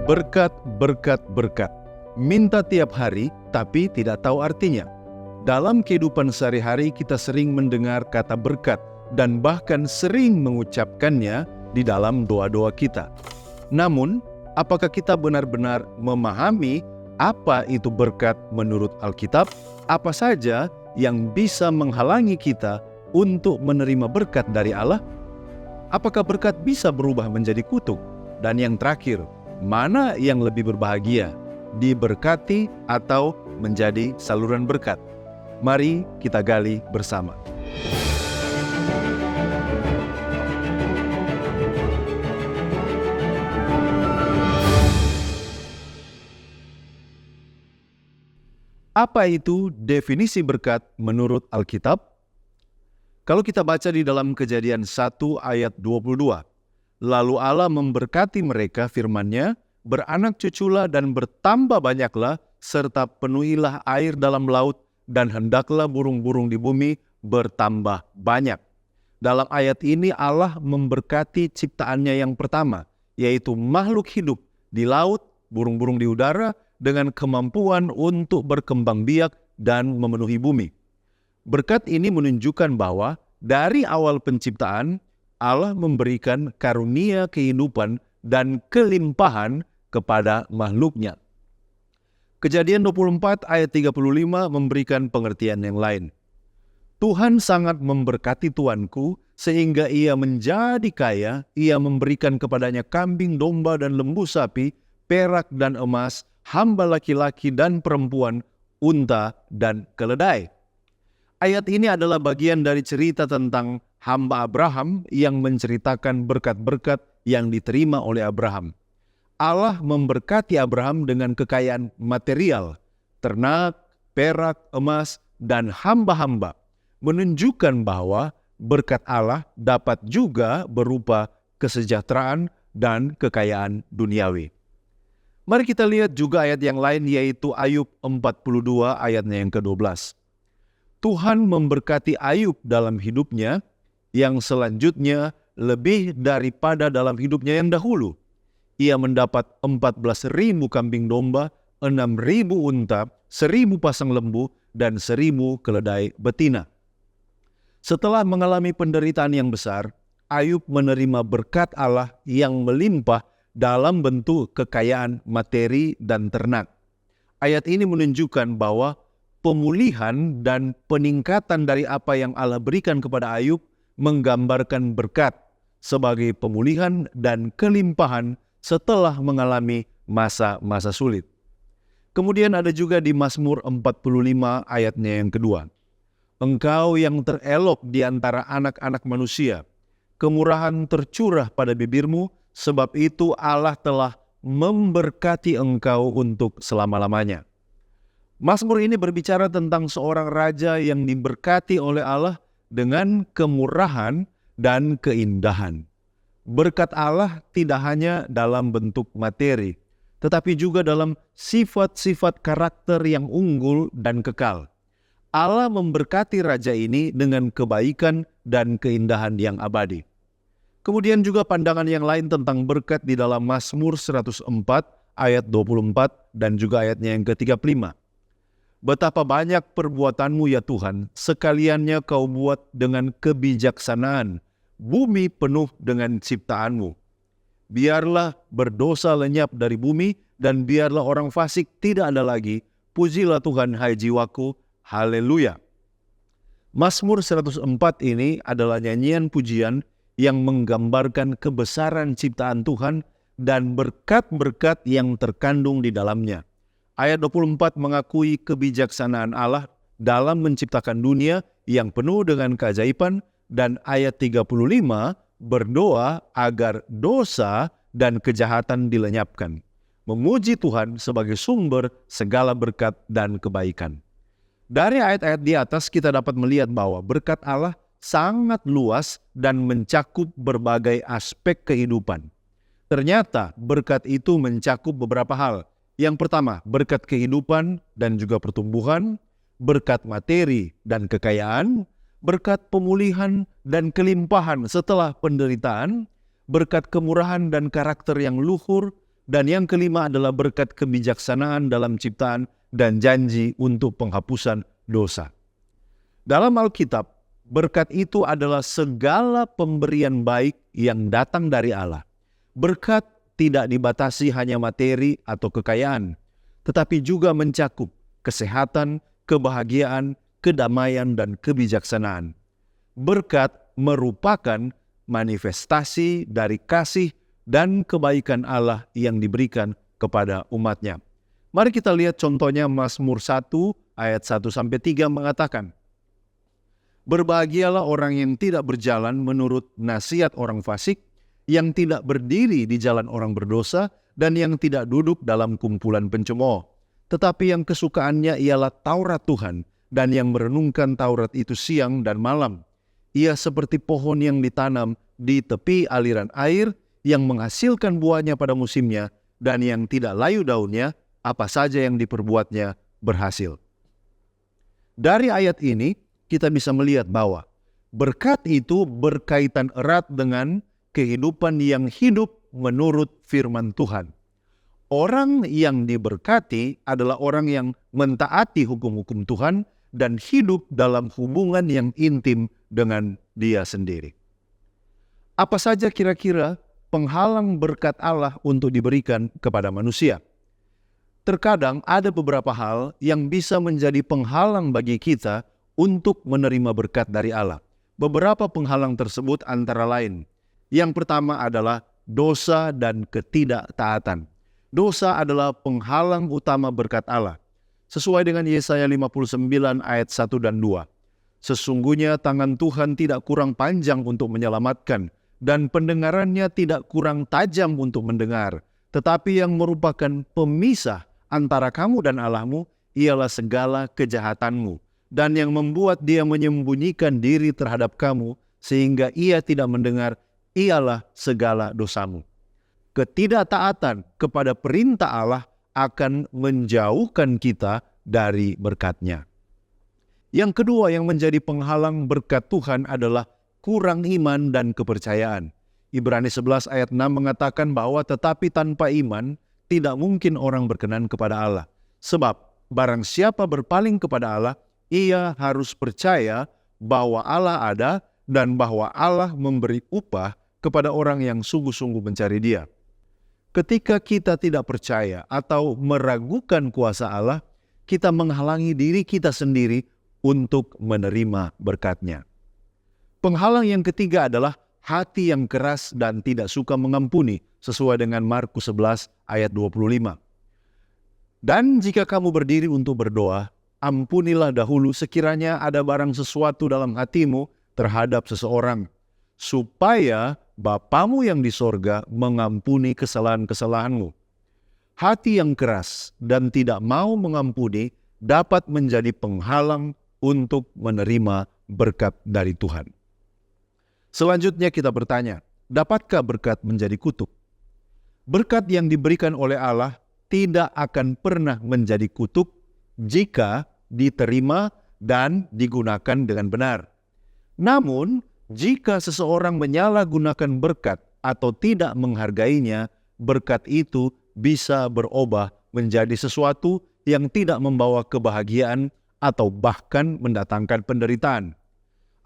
Berkat, berkat, berkat. Minta tiap hari, tapi tidak tahu artinya. Dalam kehidupan sehari-hari kita sering mendengar kata berkat dan bahkan sering mengucapkannya di dalam doa-doa kita. Namun, apakah kita benar-benar memahami apa itu berkat menurut Alkitab? Apa saja yang bisa menghalangi kita untuk menerima berkat dari Allah? Apakah berkat bisa berubah menjadi kutuk? Dan yang terakhir, mana yang lebih berbahagia, diberkati atau menjadi saluran berkat? Mari kita gali bersama. Apa itu definisi berkat menurut Alkitab? Kalau kita baca di dalam Kejadian 1 ayat 22, lalu Allah memberkati mereka firman-Nya, beranak cuculah dan bertambah banyaklah, serta penuhilah air dalam laut, dan hendaklah burung-burung di bumi bertambah banyak. Dalam ayat ini Allah memberkati ciptaannya yang pertama, yaitu makhluk hidup di laut, burung-burung di udara, dengan kemampuan untuk berkembang biak dan memenuhi bumi. Berkat ini menunjukkan bahwa dari awal penciptaan, Allah memberikan karunia kehidupan dan kelimpahan kepada makhluknya. Kejadian 24 ayat 35 memberikan pengertian yang lain. Tuhan sangat memberkati tuanku sehingga ia menjadi kaya, ia memberikan kepadanya kambing, domba dan lembu sapi, perak dan emas, hamba laki-laki dan perempuan, unta dan keledai. Ayat ini adalah bagian dari cerita tentang hamba Abraham yang menceritakan berkat-berkat yang diterima oleh Abraham. Allah memberkati Abraham dengan kekayaan material, ternak, perak, emas, dan hamba-hamba, menunjukkan bahwa berkat Allah dapat juga berupa kesejahteraan dan kekayaan duniawi. Mari kita lihat juga ayat yang lain, yaitu Ayub 42 ayatnya yang ke-12. Tuhan memberkati Ayub dalam hidupnya, yang selanjutnya lebih daripada dalam hidupnya yang dahulu. Ia mendapat 14.000 kambing domba, 6.000 unta, 1.000 pasang lembu, dan 1.000 keledai betina. Setelah mengalami penderitaan yang besar, Ayub menerima berkat Allah yang melimpah dalam bentuk kekayaan materi dan ternak. Ayat ini menunjukkan bahwa pemulihan dan peningkatan dari apa yang Allah berikan kepada Ayub menggambarkan berkat sebagai pemulihan dan kelimpahan setelah mengalami masa-masa sulit. Kemudian ada juga di Mazmur 45 ayatnya yang kedua. Engkau yang terelok di antara anak-anak manusia, kemurahan tercurah pada bibirmu, sebab itu Allah telah memberkati engkau untuk selama-lamanya. Mazmur ini berbicara tentang seorang raja yang diberkati oleh Allah dengan kemurahan dan keindahan. Berkat Allah tidak hanya dalam bentuk materi, tetapi juga dalam sifat-sifat karakter yang unggul dan kekal. Allah memberkati raja ini dengan kebaikan dan keindahan yang abadi. Kemudian juga pandangan yang lain tentang berkat di dalam Mazmur 104 ayat 24 dan juga ayatnya yang ke-35. Betapa banyak perbuatanmu ya Tuhan, sekaliannya kau buat dengan kebijaksanaan, bumi penuh dengan ciptaanmu. Biarlah berdosa lenyap dari bumi, dan biarlah orang fasik tidak ada lagi. Pujilah Tuhan hai jiwaku, haleluya. Mazmur 104 ini adalah nyanyian pujian yang menggambarkan kebesaran ciptaan Tuhan dan berkat-berkat yang terkandung di dalamnya. Ayat 24 mengakui kebijaksanaan Allah dalam menciptakan dunia yang penuh dengan keajaiban, dan ayat 35 berdoa agar dosa dan kejahatan dilenyapkan. Memuji Tuhan sebagai sumber segala berkat dan kebaikan. Dari ayat-ayat di atas kita dapat melihat bahwa berkat Allah sangat luas dan mencakup berbagai aspek kehidupan. Ternyata berkat itu mencakup beberapa hal. Yang pertama, berkat kehidupan dan juga pertumbuhan, berkat materi dan kekayaan, berkat pemulihan dan kelimpahan setelah penderitaan, berkat kemurahan dan karakter yang luhur, Dan yang kelima adalah berkat kebijaksanaan dalam ciptaan dan janji untuk penghapusan dosa. Dalam Alkitab, berkat itu adalah segala pemberian baik yang datang dari Allah. Berkat tidak dibatasi hanya materi atau kekayaan, tetapi juga mencakup kesehatan, kebahagiaan, kedamaian, dan kebijaksanaan. Berkat merupakan manifestasi dari kasih dan kebaikan Allah yang diberikan kepada umatnya. Mari kita lihat contohnya Mazmur 1 ayat 1-3 mengatakan, "Berbahagialah orang yang tidak berjalan menurut nasihat orang fasik, yang tidak berdiri di jalan orang berdosa, dan yang tidak duduk dalam kumpulan pencemooh. Tetapi yang kesukaannya ialah Taurat Tuhan, dan yang merenungkan Taurat itu siang dan malam. Ia seperti pohon yang ditanam di tepi aliran air, yang menghasilkan buahnya pada musimnya, dan yang tidak layu daunnya, apa saja yang diperbuatnya berhasil." Dari ayat ini, kita bisa melihat bahwa berkat itu berkaitan erat dengan kehidupan yang hidup menurut firman Tuhan. Orang yang diberkati adalah orang yang mentaati hukum-hukum Tuhan dan hidup dalam hubungan yang intim dengan Dia sendiri. Apa saja kira-kira penghalang berkat Allah untuk diberikan kepada manusia? Terkadang ada beberapa hal yang bisa menjadi penghalang bagi kita untuk menerima berkat dari Allah. Beberapa penghalang tersebut antara lain. Yang pertama adalah dosa dan ketidaktaatan. Dosa adalah penghalang utama berkat Allah. Sesuai dengan Yesaya 59 ayat 1 dan 2. "Sesungguhnya tangan Tuhan tidak kurang panjang untuk menyelamatkan, dan pendengarannya tidak kurang tajam untuk mendengar. Tetapi yang merupakan pemisah antara kamu dan Allahmu ialah segala kejahatanmu, dan yang membuat Dia menyembunyikan diri terhadap kamu sehingga Ia tidak mendengar ialah segala dosamu." Ketidaktaatan kepada perintah Allah akan menjauhkan kita dari berkat-Nya. Yang kedua yang menjadi penghalang berkat Tuhan adalah kurang iman dan kepercayaan. Ibrani 11 ayat 6 mengatakan bahwa tetapi tanpa iman tidak mungkin orang berkenan kepada Allah. Sebab barang siapa berpaling kepada Allah, ia harus percaya bahwa Allah ada dan bahwa Allah memberi upah kepada orang yang sungguh-sungguh mencari Dia. Ketika kita tidak percaya atau meragukan kuasa Allah, kita menghalangi diri kita sendiri untuk menerima berkat-Nya. Penghalang yang ketiga adalah hati yang keras dan tidak suka mengampuni, sesuai dengan Markus 11 ayat 25. "Dan jika kamu berdiri untuk berdoa, ampunilah dahulu sekiranya ada barang sesuatu dalam hatimu terhadap seseorang, supaya Bapamu yang di sorga mengampuni kesalahan-kesalahanmu." Hati yang keras dan tidak mau mengampuni dapat menjadi penghalang untuk menerima berkat dari Tuhan. Selanjutnya kita bertanya, dapatkah berkat menjadi kutuk? Berkat yang diberikan oleh Allah tidak akan pernah menjadi kutuk jika diterima dan digunakan dengan benar. Namun, jika seseorang menyalahgunakan berkat atau tidak menghargainya, berkat itu bisa berubah menjadi sesuatu yang tidak membawa kebahagiaan atau bahkan mendatangkan penderitaan.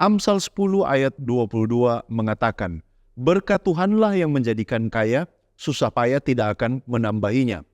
Amsal 10 ayat 22 mengatakan, "Berkat Tuhanlah yang menjadikan kaya, susah payah tidak akan menambahinya."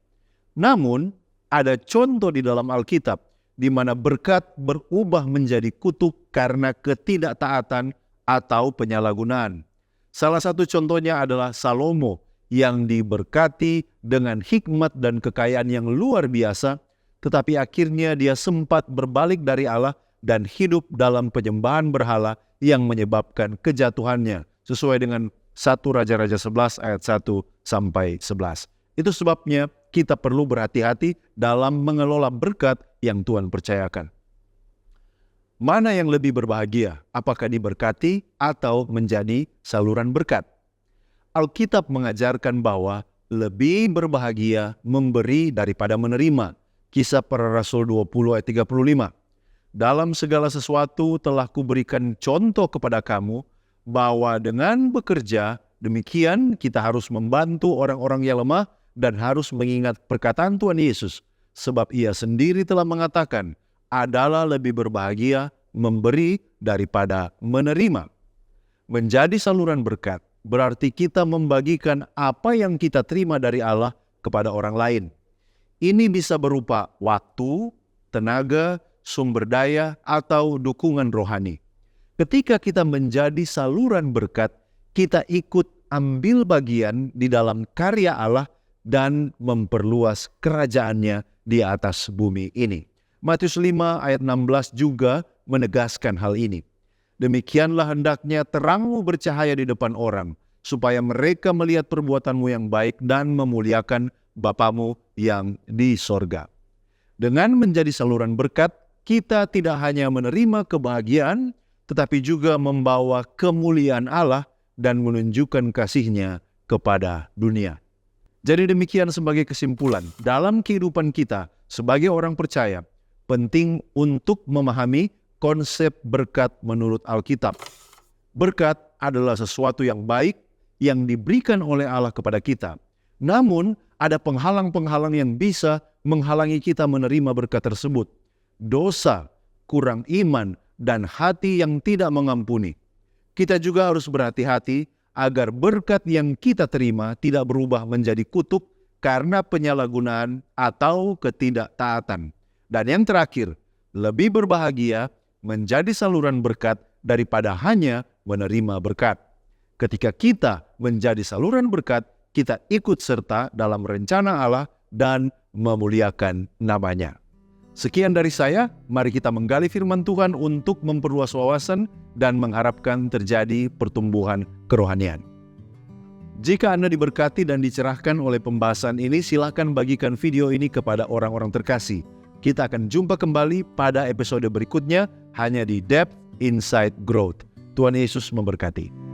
Namun, ada contoh di dalam Alkitab di mana berkat berubah menjadi kutuk karena ketidaktaatan atau penyalahgunaan. Salah satu contohnya adalah Salomo yang diberkati dengan hikmat dan kekayaan yang luar biasa, tetapi akhirnya dia sempat berbalik dari Allah dan hidup dalam penyembahan berhala yang menyebabkan kejatuhannya, sesuai dengan 1 Raja-Raja 11 ayat 1-11. Itu sebabnya kita perlu berhati-hati dalam mengelola berkat yang Tuhan percayakan. Mana yang lebih berbahagia? Apakah diberkati atau menjadi saluran berkat? Alkitab mengajarkan bahwa lebih berbahagia memberi daripada menerima. Kisah Para Rasul 20 ayat 35. "Dalam segala sesuatu telah kuberikan contoh kepada kamu, bahwa dengan bekerja demikian kita harus membantu orang-orang yang lemah dan harus mengingat perkataan Tuhan Yesus, sebab Ia sendiri telah mengatakan, adalah lebih berbahagia memberi daripada menerima. Menjadi saluran berkat berarti kita membagikan apa yang kita terima dari Allah kepada orang lain. Ini bisa berupa waktu, tenaga, sumber daya, atau dukungan rohani. Ketika kita menjadi saluran berkat, kita ikut ambil bagian di dalam karya Allah dan memperluas kerajaannya di atas bumi ini. Matius 5 ayat 16 juga menegaskan hal ini. Demikianlah hendaknya terangmu bercahaya di depan orang, supaya mereka melihat perbuatanmu yang baik dan memuliakan Bapamu yang di sorga. Dengan menjadi saluran berkat, kita tidak hanya menerima kebahagiaan, tetapi juga membawa kemuliaan Allah dan menunjukkan kasih-Nya kepada dunia. Jadi demikian sebagai kesimpulan, dalam kehidupan kita sebagai orang percaya, penting untuk memahami konsep berkat menurut Alkitab. Berkat adalah sesuatu yang baik yang diberikan oleh Allah kepada kita. Namun, ada penghalang-penghalang yang bisa menghalangi kita menerima berkat tersebut. Dosa, kurang iman, dan hati yang tidak mengampuni. Kita juga harus berhati-hati agar berkat yang kita terima tidak berubah menjadi kutuk karena penyalahgunaan atau ketidaktaatan. Dan yang terakhir, lebih berbahagia menjadi saluran berkat daripada hanya menerima berkat. Ketika kita menjadi saluran berkat, kita ikut serta dalam rencana Allah dan memuliakan nama-Nya. Sekian dari saya, mari kita menggali firman Tuhan untuk memperluas wawasan dan mengharapkan terjadi pertumbuhan kerohanian. Jika Anda diberkati dan dicerahkan oleh pembahasan ini, silakan bagikan video ini kepada orang-orang terkasih. Kita akan jumpa kembali pada episode berikutnya hanya di Depth Inside Growth. Tuhan Yesus memberkati.